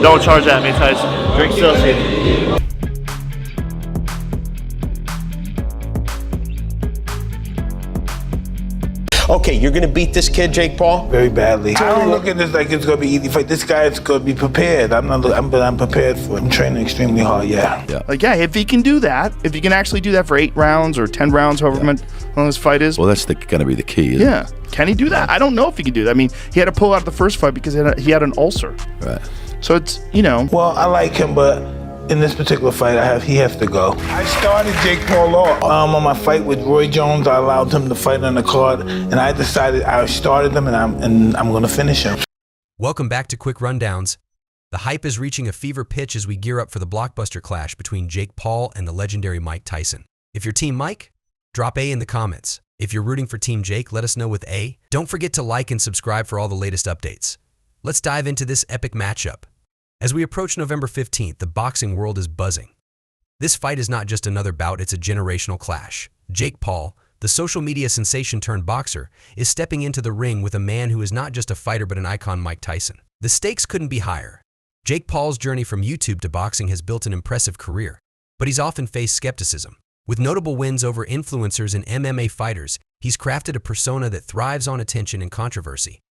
Don't charge at me, Tyson. Drink Celsius. Okay, you're gonna beat this kid, Jake Paul? Very badly. I don't look at this like it's gonna be easy fight. This guy is gonna be prepared. I'm prepared for it. I'm training extremely hard, yeah. Like, yeah, if he can do that, if he can actually do that for 8 rounds or 10 rounds, however long this fight is. Well, that's gonna be the key, isn't it? Can he do that? I don't know if he can do that. I mean, he had to pull out of the first fight because he had an ulcer. Right. So it's, you know. Well, I like him, but in this particular fight, he has to go. I started Jake Paul off. On my fight with Roy Jones, I allowed him to fight on the card, and I decided I started him, and I'm going to finish him. Welcome back to Quick Rundowns. The hype is reaching a fever pitch as we gear up for the blockbuster clash between Jake Paul and the legendary Mike Tyson. If you're Team Mike, drop A in the comments. If you're rooting for Team Jake, let us know with A. Don't forget to like and subscribe for all the latest updates. Let's dive into this epic matchup. As we approach November 15th, the boxing world is buzzing. This fight is not just another bout, it's a generational clash. Jake Paul, the social media sensation turned boxer, is stepping into the ring with a man who is not just a fighter but an icon, Mike Tyson. The stakes couldn't be higher. Jake Paul's journey from YouTube to boxing has built an impressive career, but he's often faced skepticism. With notable wins over influencers and MMA fighters, he's crafted a persona that thrives on attention and controversy.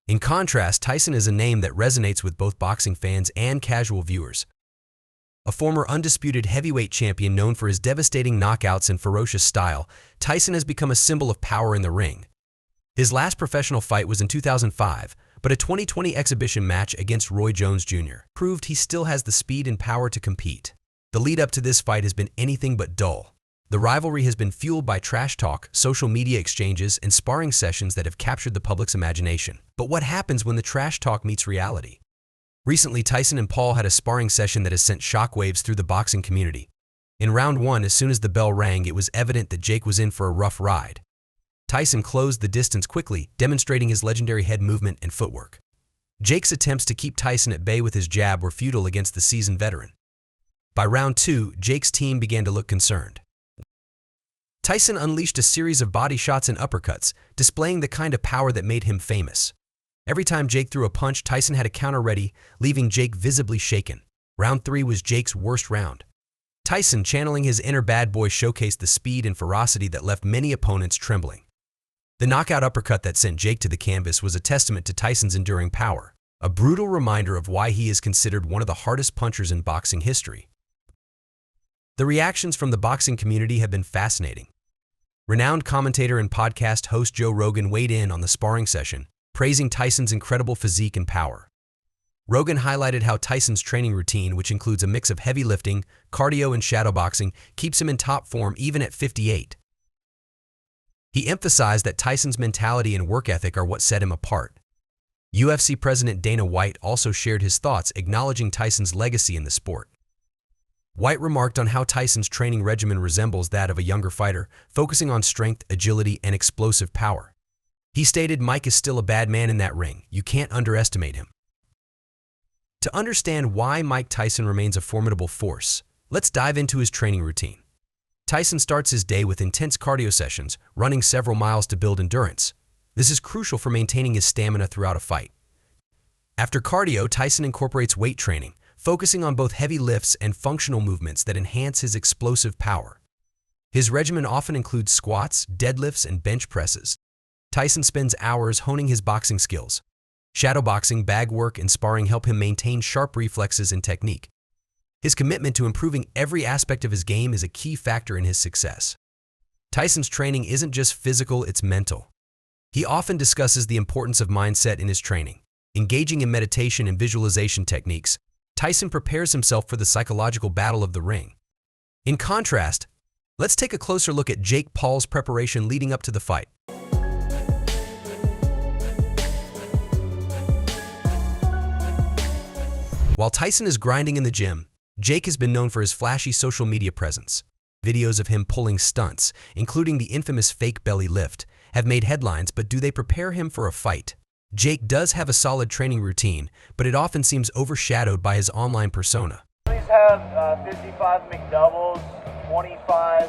In contrast, Tyson is a name that resonates with both boxing fans and casual viewers. A former undisputed heavyweight champion known for his devastating knockouts and ferocious style, Tyson has become a symbol of power in the ring. His last professional fight was in 2005, but a 2020 exhibition match against Roy Jones Jr. proved he still has the speed and power to compete. The lead up to this fight has been anything but dull. The rivalry has been fueled by trash talk, social media exchanges, and sparring sessions that have captured the public's imagination. But what happens when the trash talk meets reality? Recently, Tyson and Paul had a sparring session that has sent shockwaves through the boxing community. In round 1, as soon as the bell rang, it was evident that Jake was in for a rough ride. Tyson closed the distance quickly, demonstrating his legendary head movement and footwork. Jake's attempts to keep Tyson at bay with his jab were futile against the seasoned veteran. By round 2, Jake's team began to look concerned. Tyson unleashed a series of body shots and uppercuts, displaying the kind of power that made him famous. Every time Jake threw a punch, Tyson had a counter ready, leaving Jake visibly shaken. Round 3 was Jake's worst round. Tyson, channeling his inner bad boy, showcased the speed and ferocity that left many opponents trembling. The knockout uppercut that sent Jake to the canvas was a testament to Tyson's enduring power, a brutal reminder of why he is considered one of the hardest punchers in boxing history. The reactions from the boxing community have been fascinating. Renowned commentator and podcast host Joe Rogan weighed in on the sparring session, praising Tyson's incredible physique and power. Rogan highlighted how Tyson's training routine, which includes a mix of heavy lifting, cardio, and shadowboxing, keeps him in top form even at 58. He emphasized that Tyson's mentality and work ethic are what set him apart. UFC President Dana White also shared his thoughts, acknowledging Tyson's legacy in the sport. White remarked on how Tyson's training regimen resembles that of a younger fighter, focusing on strength, agility, and explosive power. He stated, "Mike is still a bad man in that ring. You can't underestimate him." To understand why Mike Tyson remains a formidable force, let's dive into his training routine. Tyson starts his day with intense cardio sessions, running several miles to build endurance. This is crucial for maintaining his stamina throughout a fight. After cardio, Tyson incorporates weight training, focusing on both heavy lifts and functional movements that enhance his explosive power. His regimen often includes squats, deadlifts, and bench presses. Tyson spends hours honing his boxing skills. Shadowboxing, bag work, and sparring help him maintain sharp reflexes and technique. His commitment to improving every aspect of his game is a key factor in his success. Tyson's training isn't just physical, it's mental. He often discusses the importance of mindset in his training. Engaging in meditation and visualization techniques, Tyson prepares himself for the psychological battle of the ring. In contrast, let's take a closer look at Jake Paul's preparation leading up to the fight. While Tyson is grinding in the gym, Jake has been known for his flashy social media presence. Videos of him pulling stunts, including the infamous fake belly lift, have made headlines, but do they prepare him for a fight? Jake does have a solid training routine, but it often seems overshadowed by his online persona. Please have 55 McDoubles, 25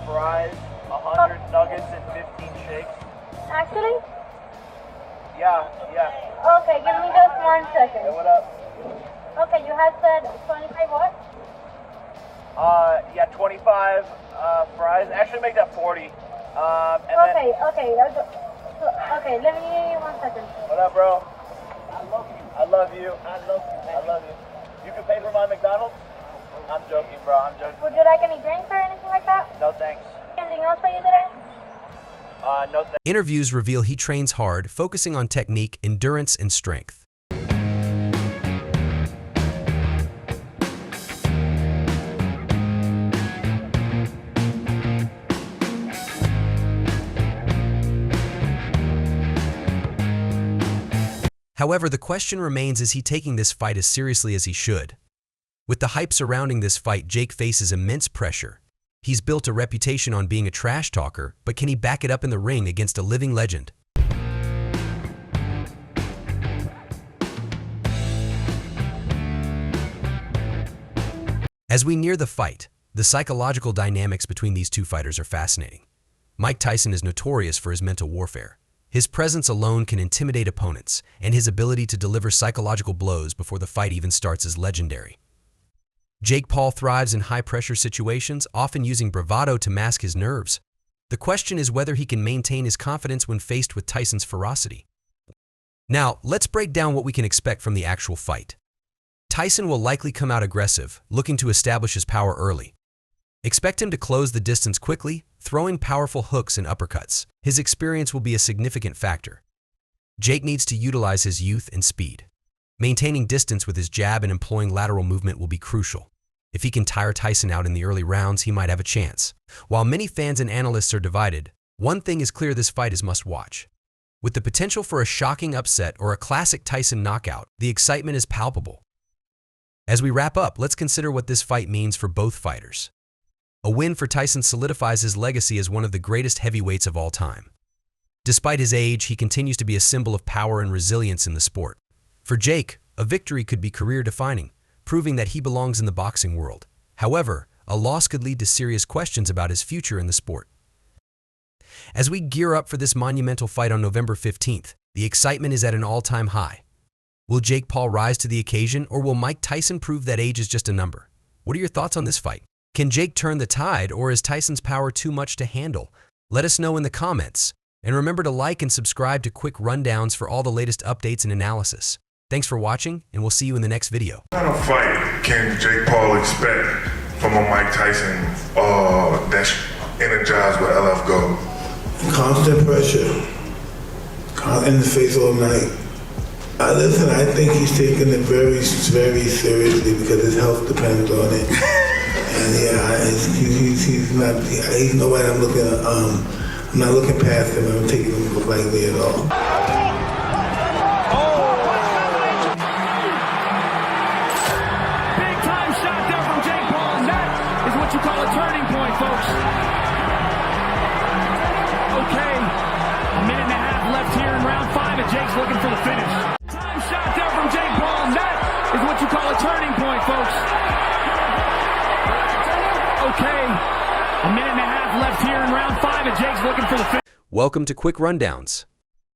fries, 100 nuggets, and 15 shakes. Actually, Yeah. Okay, give me just 1 second. Hey, what up? Okay, you had said 25 what? Yeah, 25 fries. Actually, make that 40. Okay, let me 1 second. What up, bro? I love you. You can pay for my McDonald's? I'm joking, bro. I'm joking. Would you like any drinks or anything like that? No thanks. Anything else for you today? No thanks. Interviews reveal he trains hard, focusing on technique, endurance, and strength. However, the question remains, is he taking this fight as seriously as he should? With the hype surrounding this fight, Jake faces immense pressure. He's built a reputation on being a trash talker, but can he back it up in the ring against a living legend? As we near the fight, the psychological dynamics between these two fighters are fascinating. Mike Tyson is notorious for his mental warfare. His presence alone can intimidate opponents, and his ability to deliver psychological blows before the fight even starts is legendary. Jake Paul thrives in high-pressure situations, often using bravado to mask his nerves. The question is whether he can maintain his confidence when faced with Tyson's ferocity. Now, let's break down what we can expect from the actual fight. Tyson will likely come out aggressive, looking to establish his power early. Expect him to close the distance quickly, throwing powerful hooks and uppercuts. His experience will be a significant factor. Jake needs to utilize his youth and speed. Maintaining distance with his jab and employing lateral movement will be crucial. If he can tire Tyson out in the early rounds, he might have a chance. While many fans and analysts are divided, one thing is clear: this fight is must-watch. With the potential for a shocking upset or a classic Tyson knockout, the excitement is palpable. As we wrap up, let's consider what this fight means for both fighters. A win for Tyson solidifies his legacy as one of the greatest heavyweights of all time. Despite his age, he continues to be a symbol of power and resilience in the sport. For Jake, a victory could be career-defining, proving that he belongs in the boxing world. However, a loss could lead to serious questions about his future in the sport. As we gear up for this monumental fight on November 15th, the excitement is at an all-time high. Will Jake Paul rise to the occasion, or will Mike Tyson prove that age is just a number? What are your thoughts on this fight? Can Jake turn the tide, or is Tyson's power too much to handle? Let us know in the comments. And remember to like and subscribe to Quick Rundowns for all the latest updates and analysis. Thanks for watching, and we'll see you in the next video. What kind of fight can Jake Paul expect from a Mike Tyson that's energized with LF Go? Constant pressure. In the face all night. Listen, I think he's taking it very, very seriously because his health depends on it. And yeah, he's nobody I'm looking at. I'm not looking past him. I'm taking him lightly at all. Big time shot there from Jake Paul, and that is what you call a turning point, folks. Okay, a minute and a half left here in round 5, and Jake's looking for the finish. Time shot there from Jake Paul, and that is what you call a turning point, folks. Okay, a minute and a half left here in round 5, and Jake's looking for the finish. Welcome to Quick Rundowns.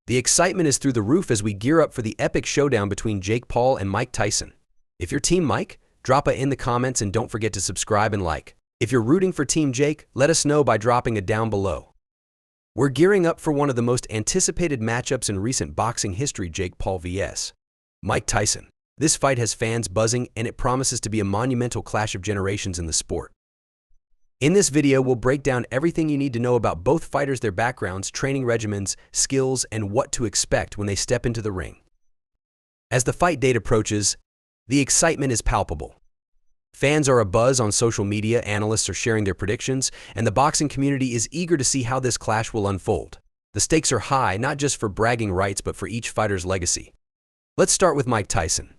The excitement is through the roof as we gear up for the epic showdown between Jake Paul and Mike Tyson. If you're Team Mike, drop a in the comments and don't forget to subscribe and like. If you're rooting for Team Jake, let us know by dropping a down below. We're gearing up for one of the most anticipated matchups in recent boxing history: Jake Paul vs. Mike Tyson. This fight has fans buzzing, and it promises to be a monumental clash of generations in the sport. In this video, we'll break down everything you need to know about both fighters, their backgrounds, training regimens, skills, and what to expect when they step into the ring. As the fight date approaches, the excitement is palpable. Fans are abuzz on social media, analysts are sharing their predictions, and the boxing community is eager to see how this clash will unfold. The stakes are high, not just for bragging rights, but for each fighter's legacy. Let's start with Mike Tyson.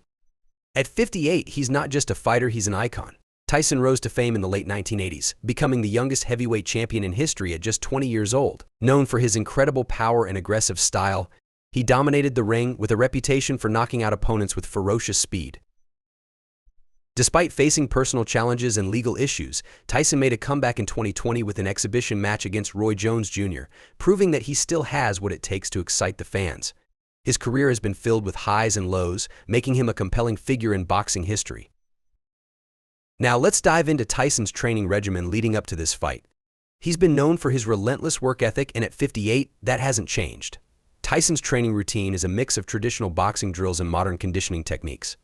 At 58, he's not just a fighter, he's an icon. Tyson rose to fame in the late 1980s, becoming the youngest heavyweight champion in history at just 20 years old. Known for his incredible power and aggressive style, he dominated the ring with a reputation for knocking out opponents with ferocious speed. Despite facing personal challenges and legal issues, Tyson made a comeback in 2020 with an exhibition match against Roy Jones Jr., proving that he still has what it takes to excite the fans. His career has been filled with highs and lows, making him a compelling figure in boxing history. Now let's dive into Tyson's training regimen leading up to this fight. He's been known for his relentless work ethic, and at 58, that hasn't changed. Tyson's training routine is a mix of traditional boxing drills and modern conditioning techniques.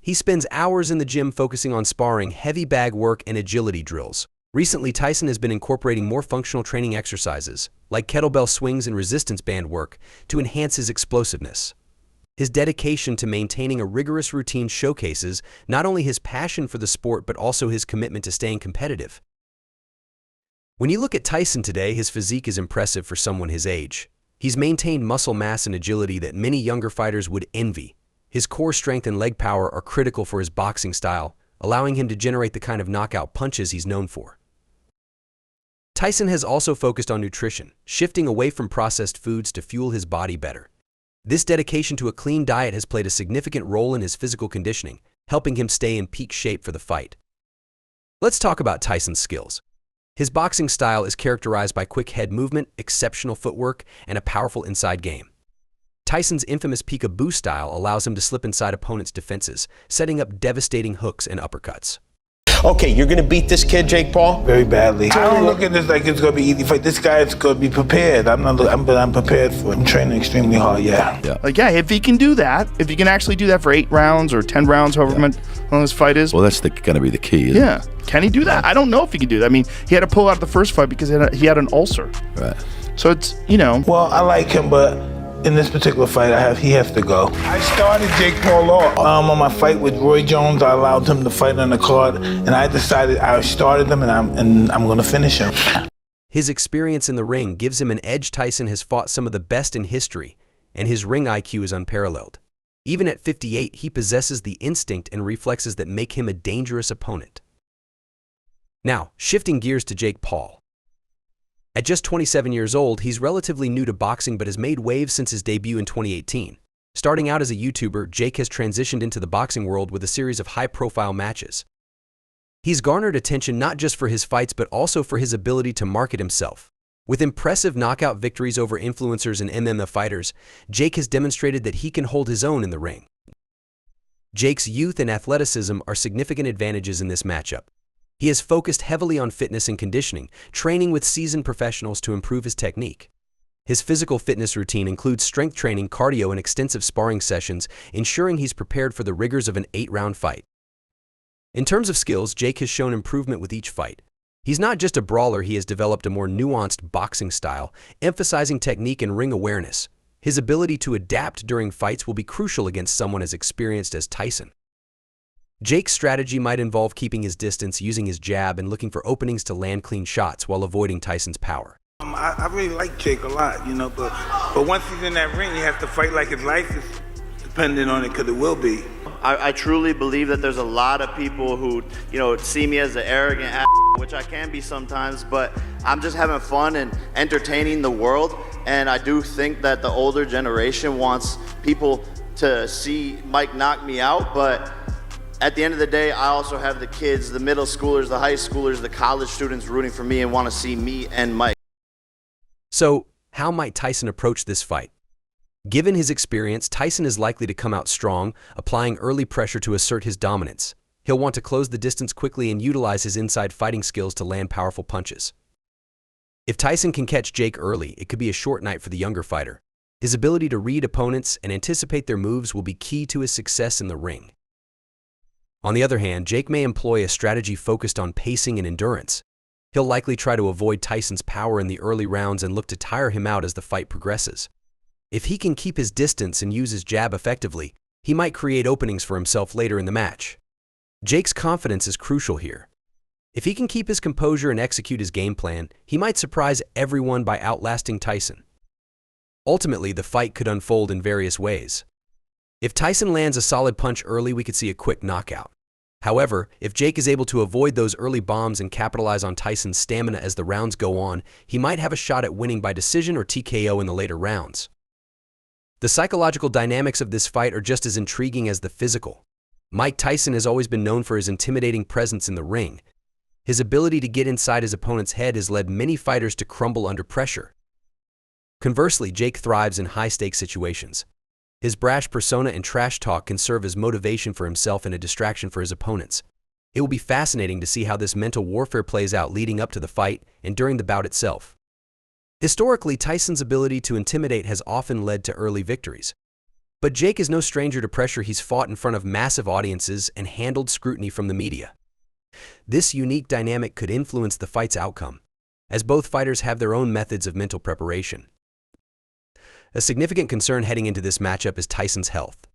He spends hours in the gym focusing on sparring, heavy bag work, and agility drills. Recently, Tyson has been incorporating more functional training exercises, like kettlebell swings and resistance band work, to enhance his explosiveness. His dedication to maintaining a rigorous routine showcases not only his passion for the sport but also his commitment to staying competitive. When you look at Tyson today, his physique is impressive for someone his age. He's maintained muscle mass and agility that many younger fighters would envy. His core strength and leg power are critical for his boxing style, allowing him to generate the kind of knockout punches he's known for. Tyson has also focused on nutrition, shifting away from processed foods to fuel his body better. This dedication to a clean diet has played a significant role in his physical conditioning, helping him stay in peak shape for the fight. Let's talk about Tyson's skills. His boxing style is characterized by quick head movement, exceptional footwork, and a powerful inside game. Tyson's infamous peekaboo style allows him to slip inside opponents' defenses, setting up devastating hooks and uppercuts. Okay, you're gonna beat this kid, Jake Paul? Very badly. I don't look at this like it's gonna be easy fight. This guy is gonna be prepared. I'm prepared for it. I'm training extremely hard, yeah. If he can do that, if he can actually do that for 8 rounds or 10 rounds, however long this fight is. Well, that's gonna be the key, isn't it? Can he do that? I don't know if he can do that. I mean, he had to pull out of the first fight because he had an ulcer. Right. So it's, you know. Well, I like him, but in this particular fight, he has to go. I started Jake Paul off. On my fight with Roy Jones, I allowed him to fight on the card, and I decided I started him, and I'm going to finish him. His experience in the ring gives him an edge. Tyson has fought some of the best in history, and his ring IQ is unparalleled. Even at 58, he possesses the instinct and reflexes that make him a dangerous opponent. Now, shifting gears to Jake Paul. At just 27 years old, he's relatively new to boxing but has made waves since his debut in 2018. Starting out as a YouTuber, Jake has transitioned into the boxing world with a series of high-profile matches. He's garnered attention not just for his fights but also for his ability to market himself. With impressive knockout victories over influencers and MMA fighters, Jake has demonstrated that he can hold his own in the ring. Jake's youth and athleticism are significant advantages in this matchup. He has focused heavily on fitness and conditioning, training with seasoned professionals to improve his technique. His physical fitness routine includes strength training, cardio, and extensive sparring sessions, ensuring he's prepared for the rigors of an 8-round fight. In terms of skills, Jake has shown improvement with each fight. He's not just a brawler, he has developed a more nuanced boxing style, emphasizing technique and ring awareness. His ability to adapt during fights will be crucial against someone as experienced as Tyson. Jake's strategy might involve keeping his distance, using his jab, and looking for openings to land clean shots while avoiding Tyson's power. I really like Jake a lot, you know, but once he's in that ring, he has to fight like his life is dependent on it, because it will be. I truly believe that there's a lot of people who, see me as an arrogant ass, which I can be sometimes, but I'm just having fun and entertaining the world, and I do think that the older generation wants people to see Mike knock me out, but at the end of the day, I also have the kids, the middle schoolers, the high schoolers, the college students rooting for me and want to see me and Mike. So, how might Tyson approach this fight? Given his experience, Tyson is likely to come out strong, applying early pressure to assert his dominance. He'll want to close the distance quickly and utilize his inside fighting skills to land powerful punches. If Tyson can catch Jake early, it could be a short night for the younger fighter. His ability to read opponents and anticipate their moves will be key to his success in the ring. On the other hand, Jake may employ a strategy focused on pacing and endurance. He'll likely try to avoid Tyson's power in the early rounds and look to tire him out as the fight progresses. If he can keep his distance and use his jab effectively, he might create openings for himself later in the match. Jake's confidence is crucial here. If he can keep his composure and execute his game plan, he might surprise everyone by outlasting Tyson. Ultimately, the fight could unfold in various ways. If Tyson lands a solid punch early, we could see a quick knockout. However, if Jake is able to avoid those early bombs and capitalize on Tyson's stamina as the rounds go on, he might have a shot at winning by decision or TKO in the later rounds. The psychological dynamics of this fight are just as intriguing as the physical. Mike Tyson has always been known for his intimidating presence in the ring. His ability to get inside his opponent's head has led many fighters to crumble under pressure. Conversely, Jake thrives in high-stakes situations. His brash persona and trash talk can serve as motivation for himself and a distraction for his opponents. It will be fascinating to see how this mental warfare plays out leading up to the fight and during the bout itself. Historically, Tyson's ability to intimidate has often led to early victories. But Jake is no stranger to pressure. He's fought in front of massive audiences and handled scrutiny from the media. This unique dynamic could influence the fight's outcome, as both fighters have their own methods of mental preparation. A significant concern heading into this matchup is Tyson's health.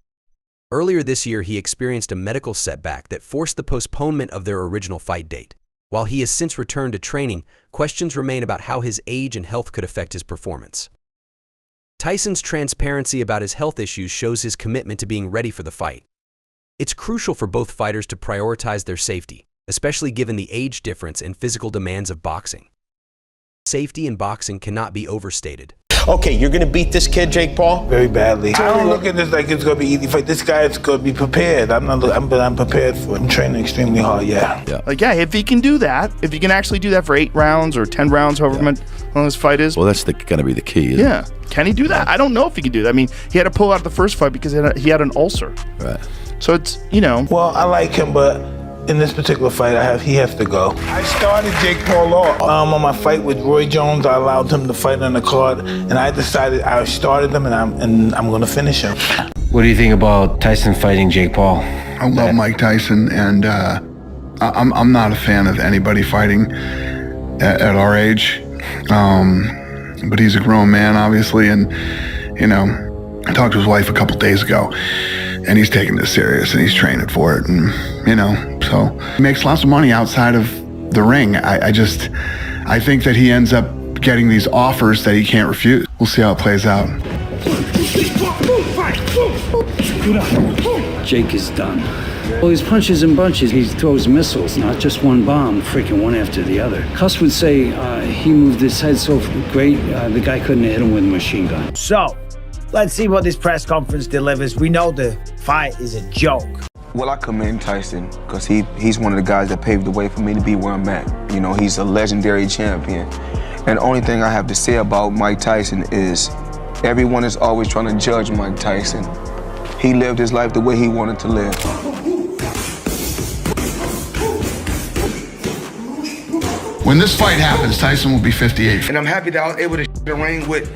Earlier this year, he experienced a medical setback that forced the postponement of their original fight date. While he has since returned to training, questions remain about how his age and health could affect his performance. Tyson's transparency about his health issues shows his commitment to being ready for the fight. It's crucial for both fighters to prioritize their safety, especially given the age difference and physical demands of boxing. Safety in boxing cannot be overstated. Okay, you're gonna beat this kid, Jake Paul? Very badly. I don't look at this like it's gonna be easy fight. This guy is gonna be prepared. I'm prepared for it. I'm training extremely hard, yeah. Like, yeah, if he can do that, if he can actually do that for 8 rounds or 10 rounds, however long this fight is. Well, that's gonna be the key, isn't it? Can he do that? I don't know if he can do that. I mean, he had to pull out the first fight because he had an ulcer. Right. So it's, you know. Well, I like him, but in this particular fight, he has to go. I started Jake Paul off. On my fight with Roy Jones, I allowed him to fight on the card, and I decided I started him, and I'm going to finish him. What do you think about Tyson fighting Jake Paul? I love Mike Tyson, and I'm not a fan of anybody fighting at our age. But he's a grown man, obviously, and you know, I talked to his wife a couple days ago, and he's taking this serious, and he's training for it, and you know, so he makes lots of money outside of the ring. I think that he ends up getting these offers that he can't refuse. We'll see how it plays out. Jake is done. Well, he's punches and bunches. He throws missiles, not just one bomb, freaking one after the other. Cuss would say he moved his head so great, the guy couldn't hit him with a machine gun. So, let's see what this press conference delivers. We know the fight is a joke. Well, I commend Tyson because he's one of the guys that paved the way for me to be where I'm at. You know, he's a legendary champion. And the only thing I have to say about Mike Tyson is everyone is always trying to judge Mike Tyson. He lived his life the way he wanted to live. When this fight happens, Tyson will be 58. And I'm happy that I was able to the ring with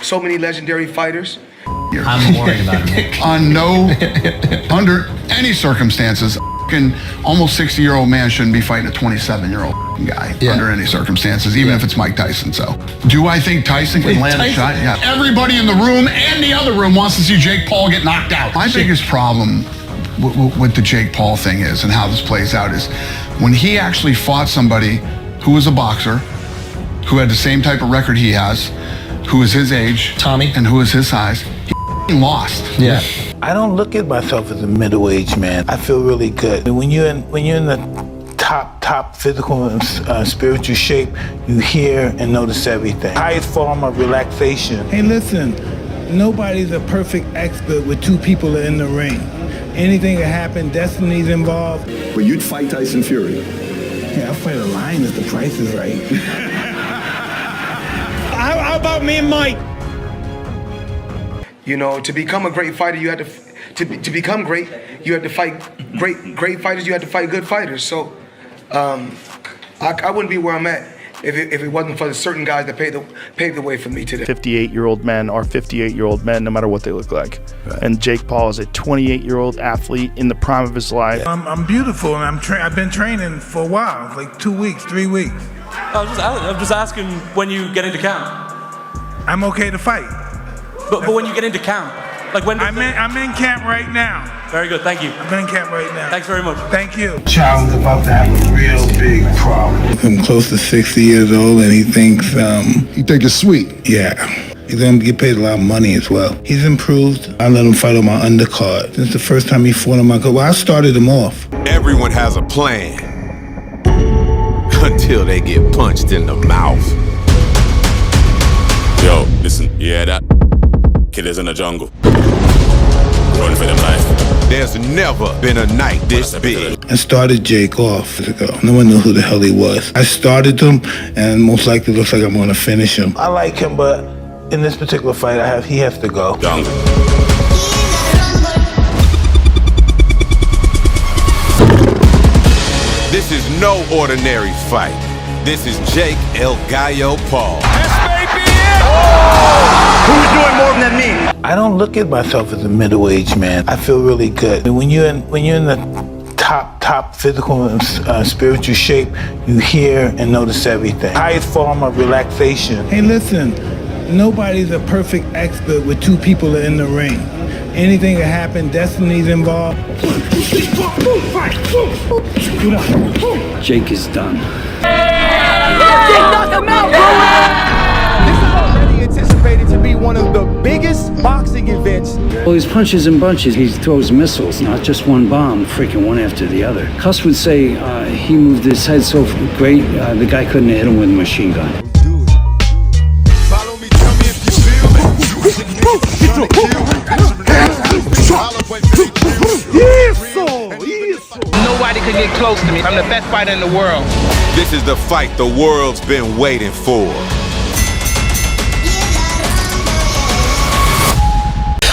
so many legendary fighters. I'm worried about him. Under any circumstances, an almost 60-year-old man shouldn't be fighting a 27-year-old guy under any circumstances, even if it's Mike Tyson. So, do I think Tyson can land a shot? Yeah. Everybody in the room and the other room wants to see Jake Paul get knocked out. My biggest problem with the Jake Paul thing is, and how this plays out, is when he actually fought somebody who was a boxer, who had the same type of record he has, who was his age, Tommy, and who was his size, he lost. Yeah. I don't look at myself as a middle-aged man. I feel really good. When you're in the top physical and spiritual shape, you hear and notice everything. Highest form of relaxation. Hey, listen, nobody's a perfect expert with 2 people in the ring. Anything can happen, destiny's involved. But you'd fight Tyson Fury. Yeah, I'll fight a lion if the price is right. How about me and Mike? You know, to become a great fighter, you had to become great. You had to fight great fighters. You had to fight good fighters. So, I wouldn't be where I'm at if it wasn't for the certain guys that paved the way for me today. 58-year-old men are 58-year-old men, no matter what they look like. Right. And Jake Paul is a 28-year-old athlete in the prime of his life. I'm beautiful, and I've been training for a while, like 2 weeks, 3 weeks. I'm just asking when you get into camp. I'm okay to fight. But when you get into camp, like when I'm in camp right now. Very good, thank you. I'm in camp right now. Thanks very much. Thank you. Child's about to have a real big problem. I'm close to 60 years old, and he thinks You think it's sweet? Yeah. He's gonna get paid a lot of money as well. He's improved. I let him fight on my undercard. This is the first time he fought on my card. Well, I started him off. Everyone has a plan until they get punched in the mouth. Yo, listen, you hear that? Killers in the jungle, run for their life. There's never been a night this big. I started Jake off years ago. No one knew who the hell he was. I started him, and most likely looks like I'm going to finish him. I like him, but in this particular fight, he has to go. This is no ordinary fight. This is Jake El Gallo Paul. Who's doing more than me? I don't look at myself as a middle-aged man. I feel really good. When you're in the top physical and spiritual shape, you hear and notice everything. Highest form of relaxation. Hey, listen, nobody's a perfect expert with two people in the ring. Anything can happen, destiny's involved. Jake is done. Anticipated to be one of the biggest boxing events. Well, he's punches and bunches. He throws missiles, not just one bomb, freaking one after the other. Cuss would say he moved his head so great, the guy couldn't hit him with a machine gun. Follow me, tell me if you feel me. Nobody could get close to me. I'm the best fighter in the world. This is the fight the world's been waiting for.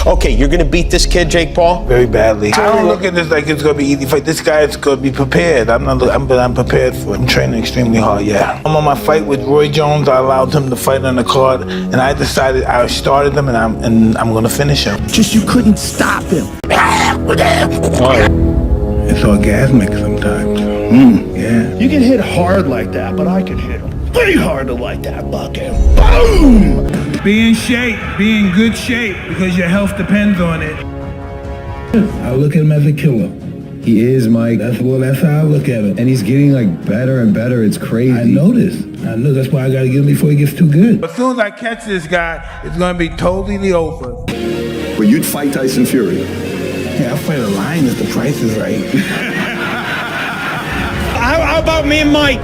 Okay, you're gonna beat this kid, Jake Paul? Very badly. I don't look at this like it's gonna be easy fight. This guy is gonna be prepared. But I'm prepared for it. I'm training extremely hard, yeah. I'm on my fight with Roy Jones. I allowed him to fight on the card, and I decided I started him, and I'm gonna finish him. Just you couldn't stop him. It's orgasmic sometimes. Yeah. You can hit hard like that, but I can hit way harder like that, bucket. Boom! Be in shape, be in good shape, because your health depends on it. I look at him as a killer. He is, Mike. That's how I look at him. And he's getting like better and better. It's crazy. I know that's why I gotta get him before he gets too good. As soon as I catch this guy, it's gonna be totally over. But you'd fight Tyson Fury. Yeah, I'll fight a lion if the price is right. How about me and Mike?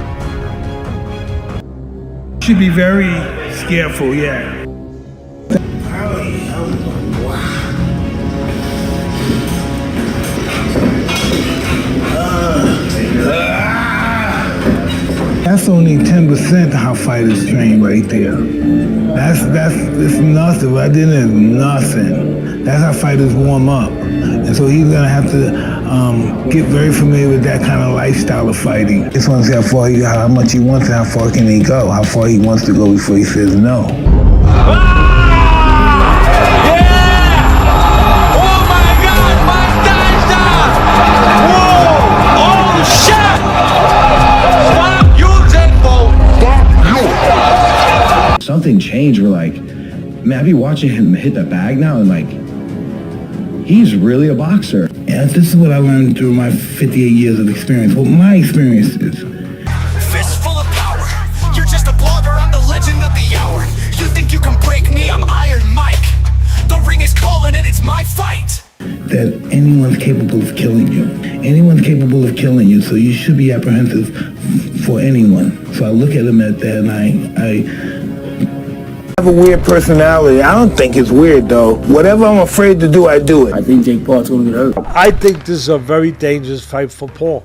Should be very careful, yeah. That's only 10% how fighters train right there. It's nothing. What I did is nothing. That's how fighters warm up. And so he's gonna have to get very familiar with that kind of lifestyle of fighting. Just want to see how much he wants and how far can he go, how far he wants to go before he says no. Something changed. We're like, man, I be watching him hit the bag now, and like, he's really a boxer. Yeah, this is what I learned through my 58 years of experience. What my experience is. Fistful of power. You're just a blogger, I'm the legend of the hour. You think you can break me? I'm Iron Mike. The ring is calling and it's my fight. That anyone's capable of killing you. Anyone's capable of killing you, so you should be apprehensive for anyone. So I look at him at that, and I have a weird personality. I don't think it's weird though. Whatever I'm afraid to do, I do it. I think Jake Paul's gonna get hurt. I think this is a very dangerous fight for Paul.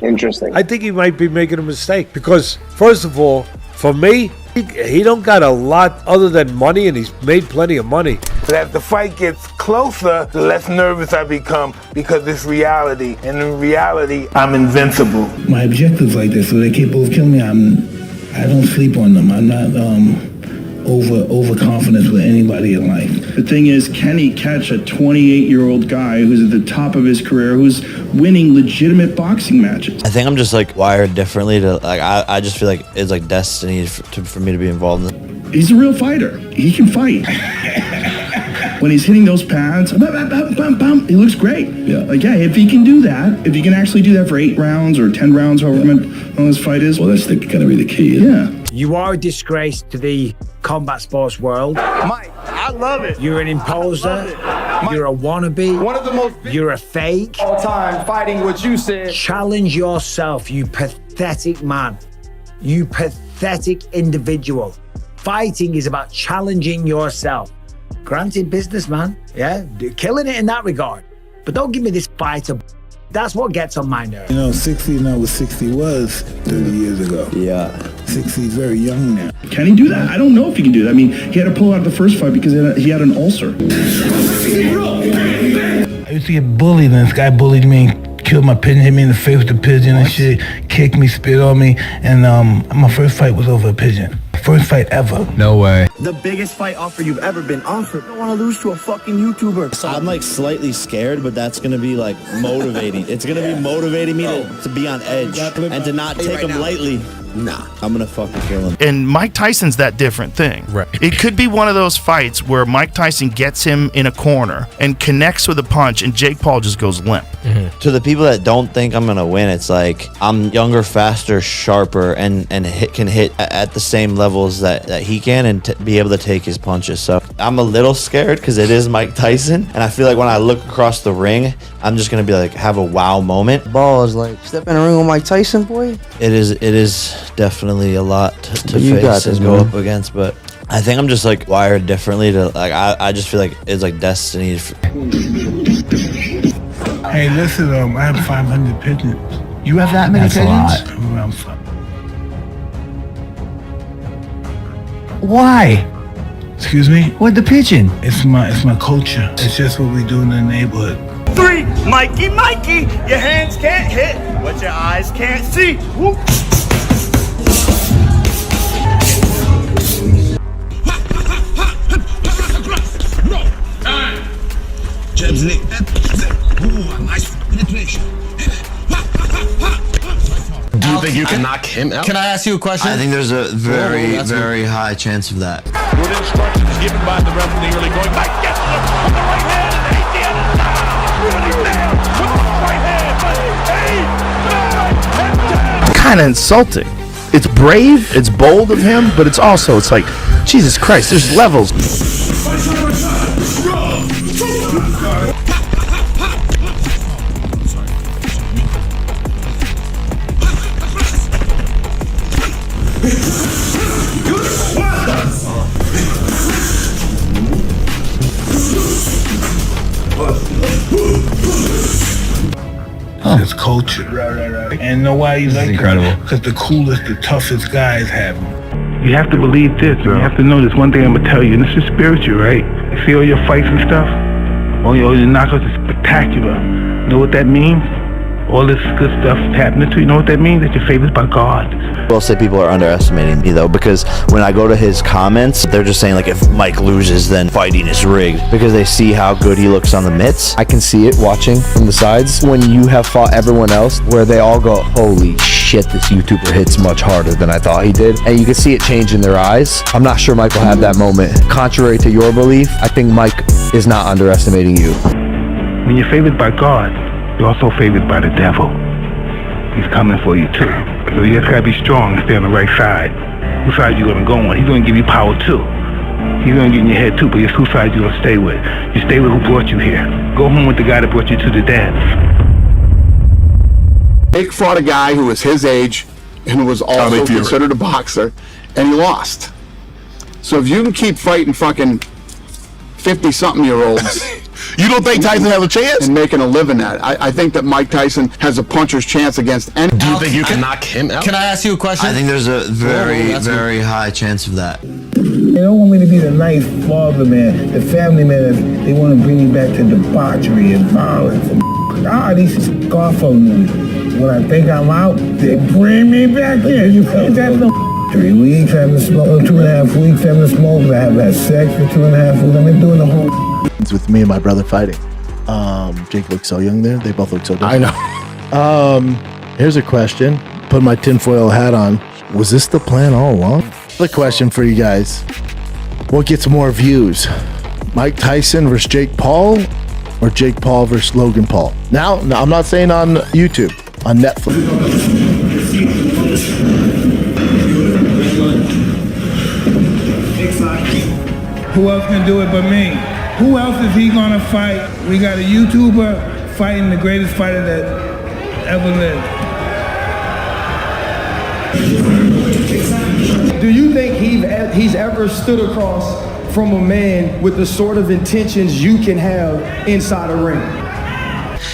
Interesting. I think he might be making a mistake because, first of all, for me, he don't got a lot other than money, and he's made plenty of money. But as the fight gets closer, the less nervous I become because it's reality. And in reality, I'm invincible. My objectives like this, so they're capable of killing me. I don't sleep on them. I'm not overconfident with anybody in life. The thing is, can he catch a 28-year-old guy who's at the top of his career, who's winning legitimate boxing matches? I think I'm just like wired differently to like I just feel like it's like destiny for me to be involved in it. He's a real fighter. He can fight. When he's hitting those pads, he looks great. Yeah. Like, yeah, if he can do that, if he can actually do that for 8 rounds or 10 rounds, however long this fight is. Well, that's gonna be the key. Yeah. You are a disgrace to the combat sports world. Mike, I love it. You're an imposer. You're a wannabe. One of the most You're a fake. all time fighting what you said. Challenge yourself, you pathetic man. You pathetic individual. Fighting is about challenging yourself. Granted, businessman, yeah, killing it in that regard. But don't give me this fighter. That's what gets on my nerves. You know, 60 and not what 60 was 30 years ago. Yeah. 60 is very young now. Can he do that? I don't know if he can do that. I mean, he had to pull out the first fight because he had an ulcer. I used to get bullied, and this guy bullied me, killed my pigeon, hit me in the face with the pigeon and shit, kicked me, spit on me, and my first fight was over a pigeon. First fight ever. No way. The biggest fight offer you've ever been offered. I don't want to lose to a fucking YouTuber. So I'm like slightly scared, but that's gonna be like motivating. It's gonna be motivating me to be on edge and to not take him lightly. Nah, I'm gonna fucking kill him. And Mike Tyson's that different thing. Right. It could be one of those fights where Mike Tyson gets him in a corner and connects with a punch, and Jake Paul just goes limp. To the people that don't think I'm gonna win, it's like I'm younger, faster, sharper, and can hit at the same levels that he can, and be able to take his punches. So I'm a little scared because it is Mike Tyson, and I feel like when I look across the ring, I'm just gonna be like have a wow moment. Balls, like step in a ring with Mike Tyson, boy. It is definitely a lot to You got face this, and go man. up against, but I think I'm just like wired differently to like I just feel like it's like destiny. Hey, listen, I have 500 pigeons. You have that many pigeons? I'm around 5. Why? Excuse me? What the pigeon? It's my culture. It's just what we do in the neighborhood. 3, Mikey, your hands can't hit what your eyes can't see. Whoop. Jabs in it. Ooh, nice penetration. Do you think you can knock him out? Can I ask you a question? I think there's a very high chance of that. Good instructions given by the ref in the early going. Mike gets him with the right hand and ate the other side. Really nailed with the right hand. But Kind of insulting. It's brave, it's bold of him, but it's also, it's like, Jesus Christ, there's levels. It's culture. Right. And know why you like incredible. Because the coolest, the toughest guys have them. You have to believe this, and you have to know this. One thing I'm gonna tell you, and this is spiritual, right? You see all your fights and stuff? All your knockouts is spectacular. Know what that means? All this good stuff happening to you, know what that means? That you're favored by God. I'll say people are underestimating me though, because when I go to his comments, they're just saying like if Mike loses, then fighting is rigged, because they see how good he looks on the mitts. I can see it watching from the sides when you have fought everyone else where they all go, holy shit, this YouTuber hits much harder than I thought he did. And you can see it change in their eyes. I'm not sure Mike will have that moment. Contrary to your belief, I think Mike is not underestimating you. When you're favored by God, you're also favored by the devil. He's coming for you too. So you just gotta be strong and stay on the right side. Whose side you gonna go on? He's gonna give you power too. He's gonna get in your head too, but it's whose side you gonna stay with. You stay with who brought you here. Go home with the guy that brought you to the dance. Jake fought a guy who was his age and was also considered a boxer, and he lost. So if you can keep fighting fucking 50-something-year-olds, You don't think Tyson has a chance? and making a living at it, I think that Mike Tyson has a puncher's chance against any. Do you think you can knock him out? Can I ask you a question? I think there's a very high chance of that. They don't want me to be the nice father man, the family man. They want to bring me back to debauchery and violence. These Scarfo movies. When I think I'm out, they bring me back in. You can't have no 3 weeks, having smoke, 2.5 weeks having a smoke, I haven't had sex for 2.5 weeks. I've been doing the whole with me and my brother fighting. Jake looks so young there. They both look so different. I know. Here's a question. Put my tinfoil hat on. Was this the plan all along? The question for you guys. What gets more views? Mike Tyson versus Jake Paul or Jake Paul versus Logan Paul? Now, I'm not saying on YouTube, on Netflix. Who else can do it but me? Who else is he gonna fight? We got a YouTuber fighting the greatest fighter that ever lived. Do you think he's ever stood across from a man with the sort of intentions you can have inside a ring?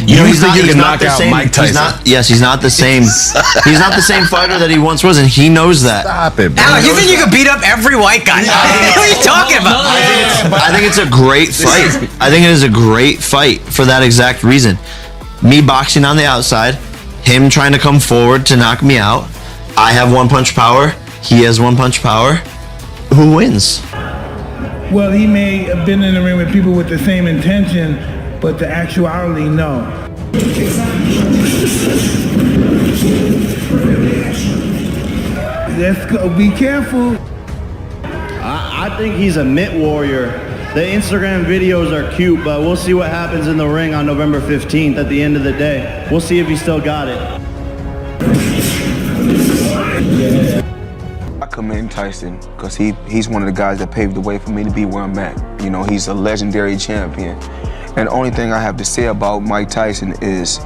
You know, he's think you can knock the out same, Mike Tyson? He's not the same. He's not the same fighter that he once was, and he knows that. Stop it, bro. Alex, you think you could beat up every white guy? What are you talking about? I think it's a great fight. I think it is a great fight for that exact reason. Me boxing on the outside, him trying to come forward to knock me out. I have one punch power. He has one punch power. Who wins? Well, he may have been in the ring with people with the same intention, but the actuality, no. Let's go. Be careful. I think he's a mitt warrior. The Instagram videos are cute, but we'll see what happens in the ring on November 15th at the end of the day. We'll see if he still got it. I commend Tyson because he's one of the guys that paved the way for me to be where I'm at. You know, he's a legendary champion. And the only thing I have to say about Mike Tyson is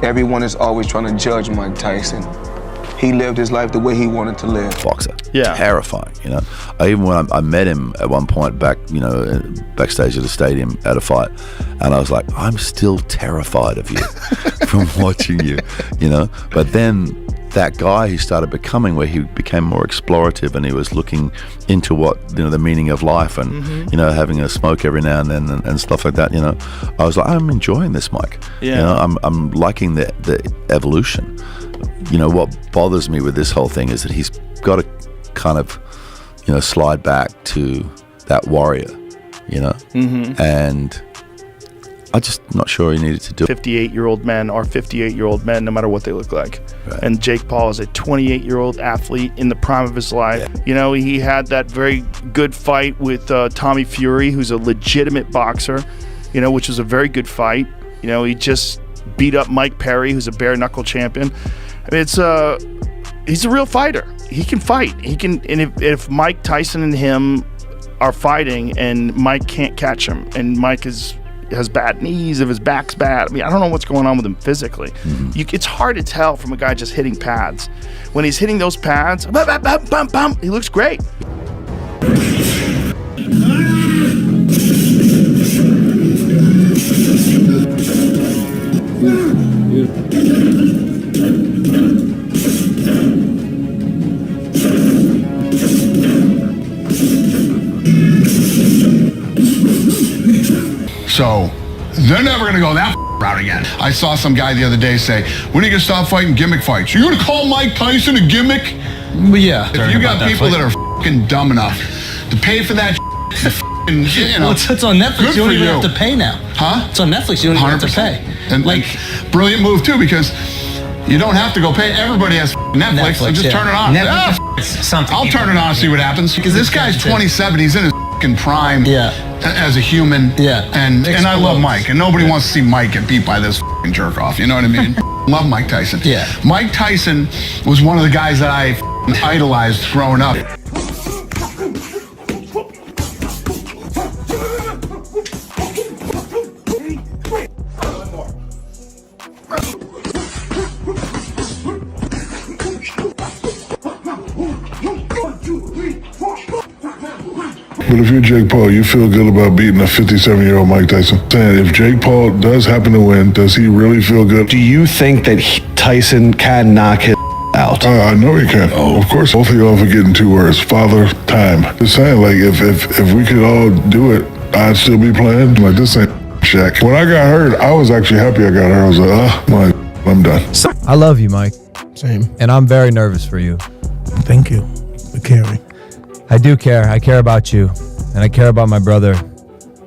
everyone is always trying to judge Mike Tyson. He lived his life the way he wanted to live. Boxer. Yeah. Terrifying, you know. Even when I met him at one point backstage at the stadium at a fight, and I was like, I'm still terrified of you from watching you, you know. But then that guy he started becoming, where he became more explorative and he was looking into what, you know, the meaning of life and, you know, having a smoke every now and then and stuff like that, you know. I was like, I'm enjoying this, Mike. Yeah. You know, I'm liking the evolution. You know, what bothers me with this whole thing is that he's got to kind of, you know, slide back to that warrior, you know, and I'm just not sure he needed to do it. 58-year-old men are 58-year-old men, no matter what they look like. Right. And Jake Paul is a 28-year-old athlete in the prime of his life. Yeah. You know, he had that very good fight with Tommy Fury, who's a legitimate boxer, you know, which was a very good fight. You know, he just beat up Mike Perry, who's a bare knuckle champion. I mean, he's a real fighter. He can fight. He can, and if Mike Tyson and him are fighting and Mike can't catch him, and Mike has bad knees, if his back's bad, I mean, I don't know what's going on with him physically. It's hard to tell from a guy just hitting pads. When he's hitting those pads, he looks great. So they're never going to go that route again. I saw some guy the other day say, when are you going to stop fighting gimmick fights? You're going to call Mike Tyson a gimmick? Well, yeah. If you got people that are fucking dumb enough to pay for that, you know, well, it's on Netflix. You don't even have to pay now. Huh? It's on Netflix. You don't even have to pay. And like, brilliant move too, because you don't have to go pay. Everybody has Netflix. So just turn it on. I'll turn it on and see what happens. Because this guy's 27. He's in his prime as a human. And I love Mike. And nobody wants to see Mike get beat by this jerk off. You know what I mean? Love Mike Tyson. Mike Tyson was one of the guys that I idolized growing up. But if you're Jake Paul, you feel good about beating a 57-year-old Mike Tyson. Saying, if Jake Paul does happen to win, does he really feel good? Do you think that Tyson can knock his out? I know he can. Oh, of course. Both of y'all are getting 2 words: father time. Just saying, like, if we could all do it, I'd still be playing. Like, this ain't Shaq. When I got hurt, I was actually happy I got hurt. I was like, I'm done. I love you, Mike. Same. And I'm very nervous for you. Thank you for caring. I do care. I care about you. And I care about my brother.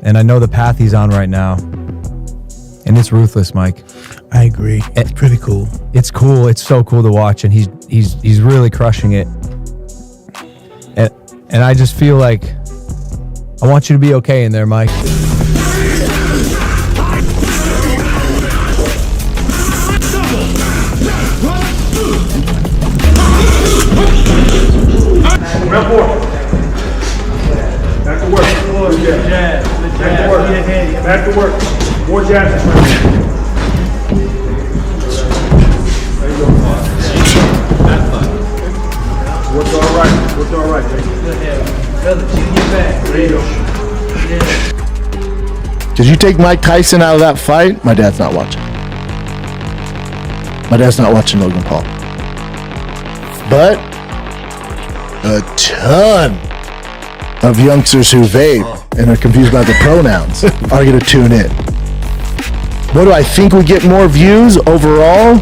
And I know the path he's on right now. And it's ruthless, Mike. I agree. It's pretty cool. It's cool. It's so cool to watch. And he's really crushing it. And I just feel like I want you to be okay in there, Mike. Round 4. Back to work. Back to work. Back to work. More jabs. There you go. Worked all right. Worked all right, baby. There you go. Did you take Mike Tyson out of that fight? My dad's not watching. My dad's not watching Logan Paul. But a ton of youngsters who vape and are confused about the pronouns are going to tune in. What do I think would get more views overall?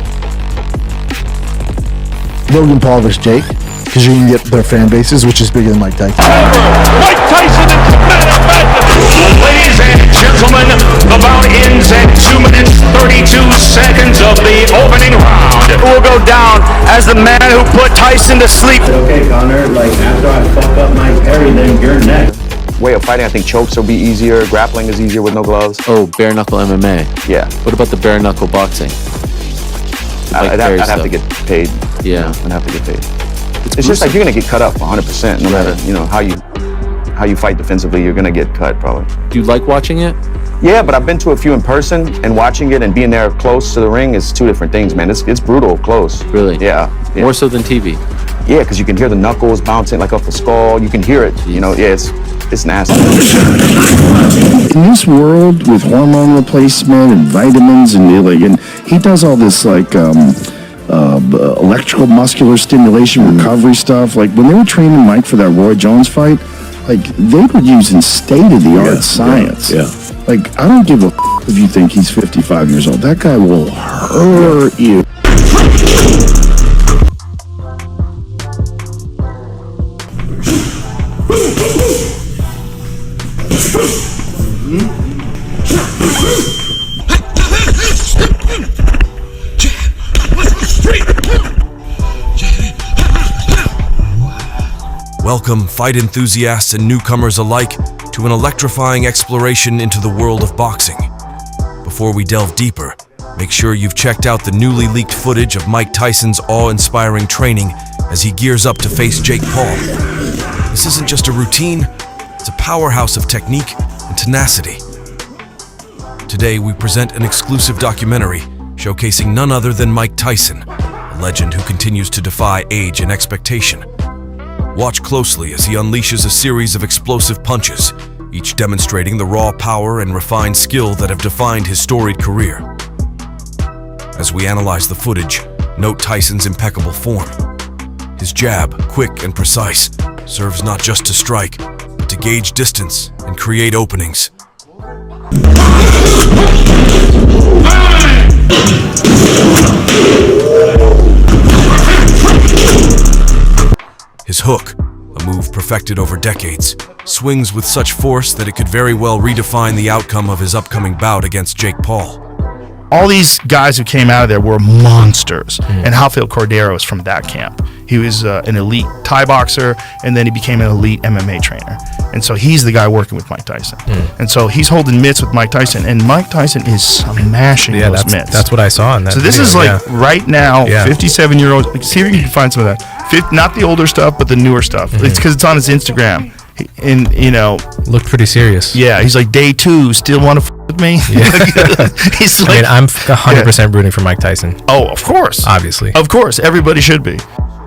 Logan Paul versus Jake, because you can get their fan bases, which is bigger than Mike Tyson. Mike Tyson is the man of madness. Ladies and gentlemen, the bout ends at 2 minutes 32 seconds of the opening round. Who will go down as the man who put Tyson to sleep? Okay, Connor, like after I fuck up Mike Perry, then you're next. Way of fighting, I think chokes will be easier. Grappling is easier with no gloves. Oh, bare knuckle MMA. Yeah. What about the bare knuckle boxing? I'd have to get paid. Yeah. I'd have to get paid. It's just like you're gonna get cut up 100%. No matter how you fight defensively, you're gonna get cut probably. Do you like watching it? Yeah, but I've been to a few in person, and watching it and being there close to the ring is two different things, man. It's brutal close. Really? Yeah. More so than TV. Yeah, because you can hear the knuckles bouncing like off the skull. You can hear it. You know, yeah, it's nasty. In this world with hormone replacement and vitamins and he does all this electrical muscular stimulation recovery stuff. Like when they were training Mike for that Roy Jones fight, like they were using state-of-the-art science. Yeah. Like I don't give a if you think he's 55 years old. That guy will hurt you. Welcome, fight enthusiasts and newcomers alike, to an electrifying exploration into the world of boxing. Before we delve deeper, make sure you've checked out the newly leaked footage of Mike Tyson's awe-inspiring training as he gears up to face Jake Paul. This isn't just a routine, it's a powerhouse of technique and tenacity. Today, we present an exclusive documentary showcasing none other than Mike Tyson, a legend who continues to defy age and expectation. Watch closely as he unleashes a series of explosive punches, each demonstrating the raw power and refined skill that have defined his storied career. As we analyze the footage, note Tyson's impeccable form. His jab, quick and precise, serves not just to strike, but to gauge distance and create openings. His hook, a move perfected over decades, swings with such force that it could very well redefine the outcome of his upcoming bout against Jake Paul. All these guys who came out of there were monsters, and Rafael Cordeiro is from that camp. He was an elite Thai boxer, and then he became an elite MMA trainer. And so he's the guy working with Mike Tyson. And so he's holding mitts with Mike Tyson, and Mike Tyson is smashing those mitts. That's what I saw in that So this video, is like right now, 57-year-old. See if you can find some of that. Not the older stuff, but the newer stuff. It's because it's on his Instagram. And, looked pretty serious. Yeah, he's like, day 2, still want to with me? Yeah. He's I mean, I'm 100% rooting for Mike Tyson. Oh, of course. Obviously. Of course, everybody should be.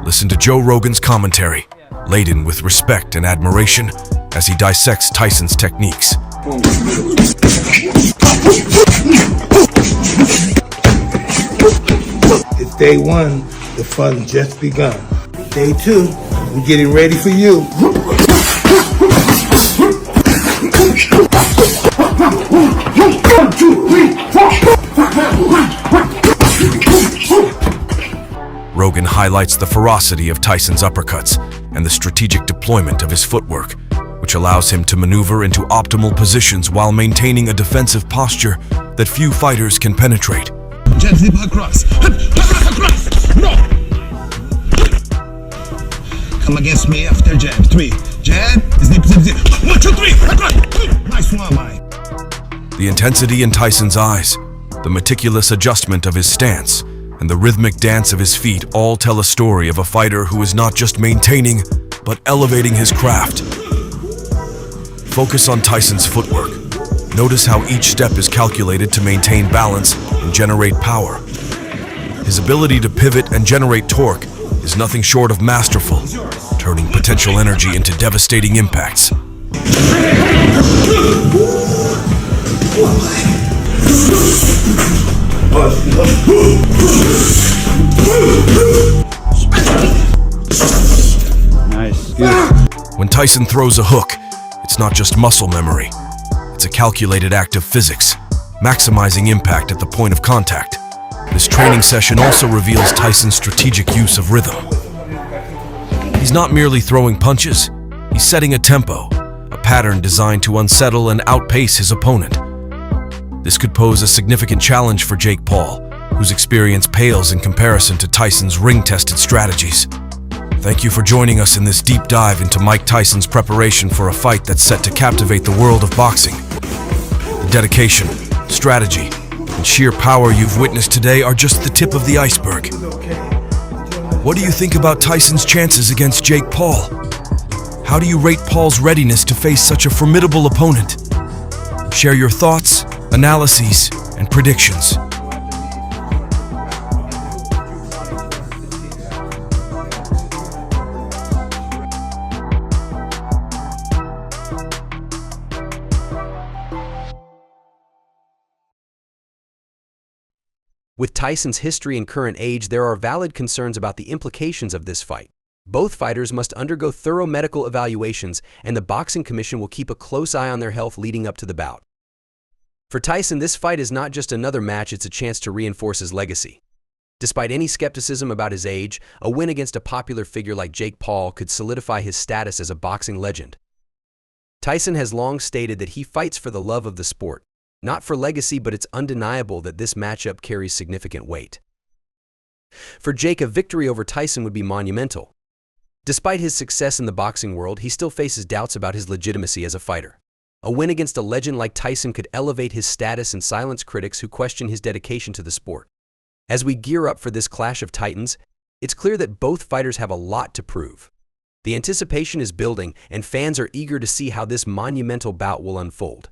Listen to Joe Rogan's commentary, laden with respect and admiration as he dissects Tyson's techniques. It's day 1, the fun just begun. Day 2, we're getting ready for you. Rogan highlights the ferocity of Tyson's uppercuts and the strategic deployment of his footwork, which allows him to maneuver into optimal positions while maintaining a defensive posture that few fighters can penetrate. Gently across. No. Come against me after jab. 3. Jab. Zip, zip, zip. 1, 2, 3. Across. Nice one, Mike. The intensity in Tyson's eyes, the meticulous adjustment of his stance, and the rhythmic dance of his feet all tell a story of a fighter who is not just maintaining, but elevating his craft. Focus on Tyson's footwork. Notice how each step is calculated to maintain balance and generate power. His ability to pivot and generate torque is nothing short of masterful, turning potential energy into devastating impacts. Nice. Good. When Tyson throws a hook, it's not just muscle memory. It's a calculated act of physics, maximizing impact at the point of contact. This training session also reveals Tyson's strategic use of rhythm. He's not merely throwing punches, he's setting a tempo, a pattern designed to unsettle and outpace his opponent. This could pose a significant challenge for Jake Paul, whose experience pales in comparison to Tyson's ring-tested strategies. Thank you for joining us in this deep dive into Mike Tyson's preparation for a fight that's set to captivate the world of boxing. The dedication, strategy, and sheer power you've witnessed today are just the tip of the iceberg. What do you think about Tyson's chances against Jake Paul? How do you rate Paul's readiness to face such a formidable opponent? Share your thoughts, analyses, and predictions. With Tyson's history and current age, there are valid concerns about the implications of this fight. Both fighters must undergo thorough medical evaluations, and the Boxing Commission will keep a close eye on their health leading up to the bout. For Tyson, this fight is not just another match, it's a chance to reinforce his legacy. Despite any skepticism about his age, a win against a popular figure like Jake Paul could solidify his status as a boxing legend. Tyson has long stated that he fights for the love of the sport, not for legacy, but it's undeniable that this matchup carries significant weight. For Jake, a victory over Tyson would be monumental. Despite his success in the boxing world, he still faces doubts about his legitimacy as a fighter. A win against a legend like Tyson could elevate his status and silence critics who question his dedication to the sport. As we gear up for this clash of titans, it's clear that both fighters have a lot to prove. The anticipation is building, and fans are eager to see how this monumental bout will unfold.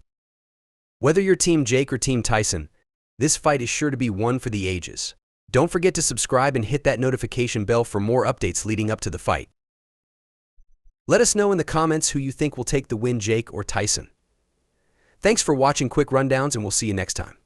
Whether you're Team Jake or Team Tyson, this fight is sure to be one for the ages. Don't forget to subscribe and hit that notification bell for more updates leading up to the fight. Let us know in the comments who you think will take the win, Jake or Tyson. Thanks for watching Quick Rundowns, and we'll see you next time.